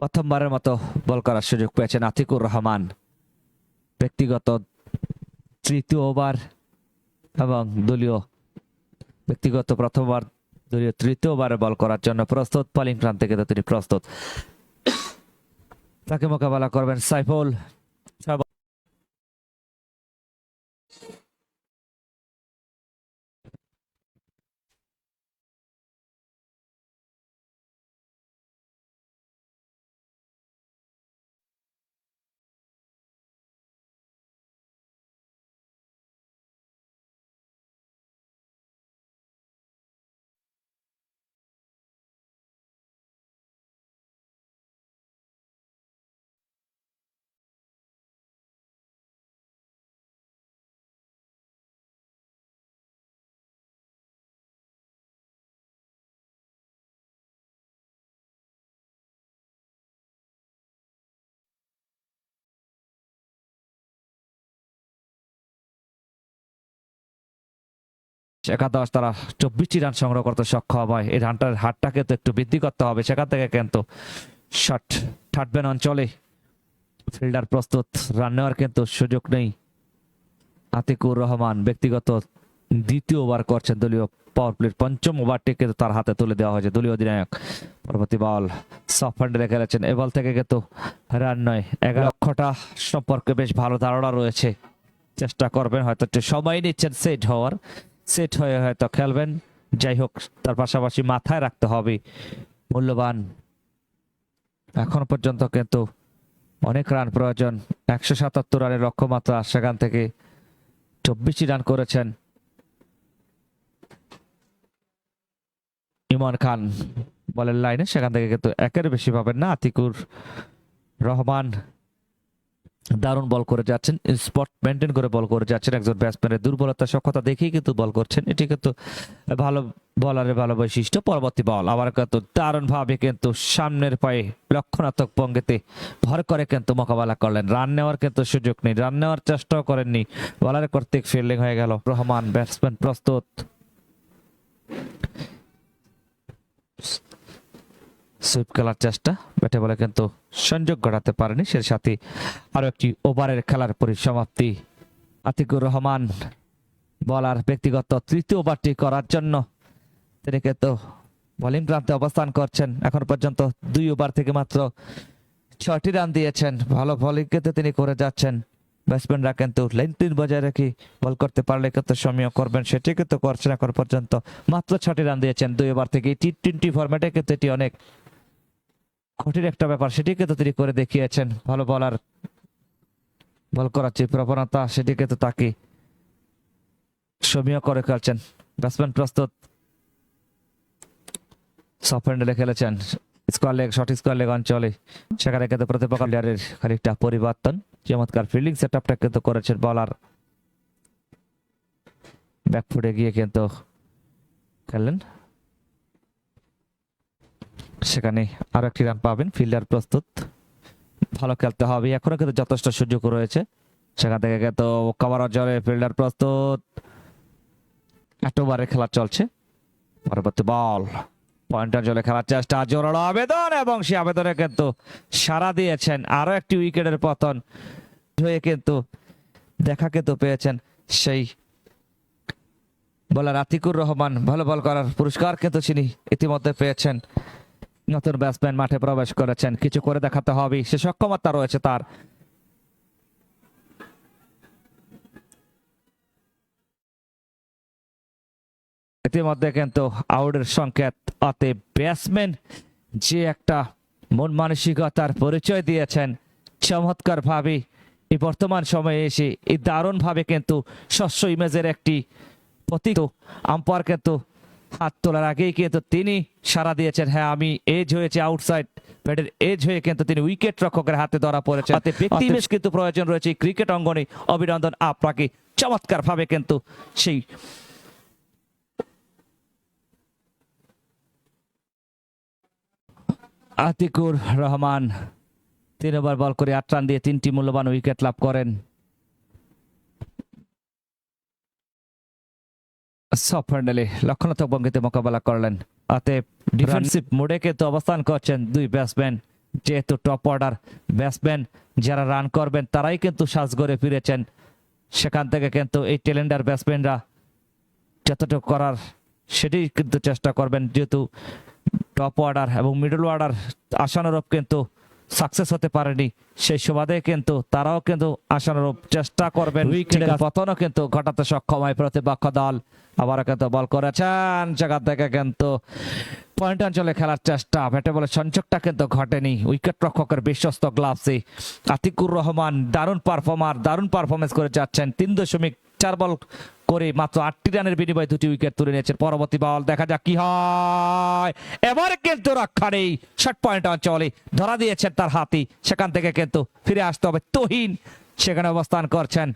প্রথমবারের মতো বল করার সুযোগ পেয়েছেন আতিকুর রহমান। ব্যক্তিগত তৃতীয় ওভার এবং দলীয় ব্যক্তিগত প্রথমবার, দলীয় তৃতীয় ওভারে বল করার জন্য প্রস্তুত। বোলিং প্রান্ত থেকে তো তিনি প্রস্তুত। তাকে মোকাবেলা করবেন সাইফুল। একাদশ তারা 24টি রান সংগ্রহ করতে সক্ষম হয়। এই রানটার হারটাকে তো একটু বৃদ্ধি করতে হবে। সেখান থেকে কিন্তু শট থাকবেন অঞ্চলে। ফিল্ডার প্রস্তুত, রান নেওয়ার কিন্তু সুযোগ নেই। আতিকুর রহমান ব্যক্তিগত দ্বিতীয় ওভার করছেন। দলীয় পাওয়ার প্লের পঞ্চম ওভারটি কিন্তু তার হাতে তুলে দেওয়া হয়েছে দলীয় অধিনায়ক। পরবর্তী বল সফট হ্যান্ডে খেলেছেন। এ বল থেকে কিন্তু রান নয়। 11 লক্ষটা সম্পর্কে বেশ ভালো ধারণা রয়েছে। চেষ্টা করবেন, হয়তো একটু সময় নিচ্ছেন সেট হওয়ার, সেট হয়ে হয়তো খেলবেন। যাই হোক, তার পাশাপাশি মাথায় রাখতে হবে মূল্যবান এখন পর্যন্ত কিন্তু অনেক রান প্রয়োজন। 177 রানের লক্ষ্যমাত্রা, সেখান থেকে 24টি রান করেছেন। ইমন খান বলের লাইনে, সেখান থেকে কিন্তু একের বেশি পাবেন না। আতিকুর রহমান দারুণ বল করে যাচ্ছেন, স্পট মেনটেন করে বল করে যাচ্ছেন। একজন ব্যাটসম্যানের দুর্বলতা সক্ষতা দেখেই কিন্তু বল করছেন। এটি কিন্তু ভালো বলারের ভালো বৈশিষ্ট্য। পরবর্তী বল আবার কিন্তু দারুণ ভাবে কিন্তু সামনের পায়ে লক্ষণাত্মক ভঙ্গিতে ভর করে কিন্তু মোকাবেলা করলেন। রান নেওয়ার কিন্তু সুযোগ নেই, রান নেওয়ার চেষ্টাও করেননি। বলারের কর্তৃক ফিল্ডিং হয়ে গেল। রহমান ব্যাটসম্যান প্রস্তুত। সুইপ খেলার চেষ্টা, ব্যাটে বলে কিন্তু সংযোগ ঘটাতে পারেনি। সে সাথে আরো একটি ওভারের খেলার পরিসমাপ্তি। আতিকুর রহমান বলার ব্যক্তিগত তৃতীয় ওভারটি করার জন্য তিনি কিন্তু বোলিং প্রান্তে অবস্থান করছেন। এখন পর্যন্ত 2 ওভার থেকে মাত্র 6টি রান দিয়েছেন। ভালো বোলিং কিন্তু তিনি করে যাচ্ছেন। ব্যাটসম্যানরা কিন্তু লেন্থ বজায় রেখে বল করতে পারলে কিন্তু সমীহ করবেন, সেটি কিন্তু করছেন। এখন পর্যন্ত মাত্র 6টি রান দিয়েছেন 2 ওভার থেকে। টি20 ফরম্যাটে কিন্তু এটি অনেক কঠিন একটা ব্যাপার, সেটি কিন্তু তিনি করে দেখিয়েছেন। ভালো বলার, বল করার যে প্রবণতা, সেটি কিন্তু তাকে সমীহ করে খেলছেন। ব্যাটসম্যান প্রস্তুত। সফট হ্যান্ডেলে খেলেছেন। Square leg, short square leg অঞ্চলে, সেখানে কিন্তু প্রতিপক্ষ প্লেয়ারের খানিকটা পরিবর্তন। চমৎকার ফিল্ডিং সেটআপটা কিন্তু করেছেন বলার। ব্যাকফুটে গিয়ে কিন্তু খেললেন, সেখানে আরো একটি রান পাবেন। ফিল্ডার প্রস্তুত, ভালো খেলতে হবে। এখনো কিন্তু যথেষ্ট সুযোগ রয়েছে। সেখান থেকে কিন্তু কভার অঞ্চলে ফিল্ডার প্রস্তুত। 1 ওভারে খেলা চলছে। পরবর্তী বল পয়েন্টার জলে খেলার চেষ্টা, জোরালো আবেদন, এবং সেই আবেদনে কিন্তু সাড়া দিয়েছেন। আরো একটি উইকেটের পতন হয়ে কিন্তু দেখা কিন্তু পেয়েছেন সেই বলার আতিকুর রহমান। ভালো বল করার পুরস্কার কিন্তু তিনি ইতিমধ্যে পেয়েছেন। নতুন ব্যাটসম্যান মাঠে প্রবেশ করেছেন, কিছু করে দেখাতে হবে, সে সক্ষমতা রয়েছে তার। ইতিমধ্যে কিন্তু আউটের সংকেত। অতএব ব্যাটসম্যান যে একটা মন মানসিকতার পরিচয় দিয়েছেন চমৎকার ভাবে, এই বর্তমান সময়ে এসে এই দারুণ ভাবে কিন্তু শস্য ইমেজের একটি প্রতীক। আম্পায়ার কিন্তু হাত তোলার আগেই কিন্তু তিনি সাড়া দিয়েছেন, হ্যাঁ আমি এজ হয়েছে, আউটসাইড ব্যাটের এজ হয়ে কিন্তু তিনি উইকেট রক্ষকের হাতে ধরা পড়েছেন। ব্যক্তি ইমেজ কিন্তু প্রয়োজন রয়েছে ক্রিকেট অঙ্গনে। অভিনন্দন আপনাকে, চমৎকার ভাবে কিন্তু সেই আতিকুর রহমান 3 ওভার বল করে 8 রান দিয়ে 3টি মূল্যবান উইকেট লাভ করেন। সফট হ্যান্ডেলে লক্ষণাত্মক ভঙ্গিতে মোকাবেলা করলেন। অতএব ডিফেন্সিভ মোডে কিন্তু অবস্থান করছেন 2 ব্যাটসম্যান। যেহেতু টপ অর্ডার ব্যাটসম্যান যারা রান করবেন তারাই কিন্তু সাজঘরে ফিরেছেন, সেখান থেকে কিন্তু এই টেলেন্ডার ব্যাটসম্যানরা যতটুকু করার সেটি কিন্তু চেষ্টা করবেন, যেহেতু টপ অর্ডার এবং মিডল অর্ডার আশানুরূপ কিন্তু সাকসেস হতে পারেনি, সেই সুবাদে কিন্তু তারাও কিন্তু আশানুরূপ চেষ্টা করবেন। উইকেটের পতনও কিন্তু ঘটাতে সক্ষম হয় প্রতিপক্ষ দল। আবারও কিন্তু বল করেছেন, জায়গা থেকে কিন্তু পয়েন্ট অঞ্চলে খেলার চেষ্টা, ব্যাটে বলে সংযোগটা কিন্তু ঘটেনি। উইকেট রক্ষকের বিশ্বস্ত গ্লাভসে আতিকুর রহমান দারুণ পারফরমেন্স করে যাচ্ছেন। 3.4 বল করে মাত্র 8টি রানের বিনিময়ে 2টি উইকেট তুলে নিয়েছেন। পরবর্তী বল দেখা যাক কি হয়, এবার কিন্তু রক্ষা নেই, শর্ট পয়েন্ট অঞ্চলে ধরা দিয়েছেন তার হাতি, সেখান থেকে কিন্তু ফিরে আসতে হবে। তুহিন সেখানে অবস্থান করছেন।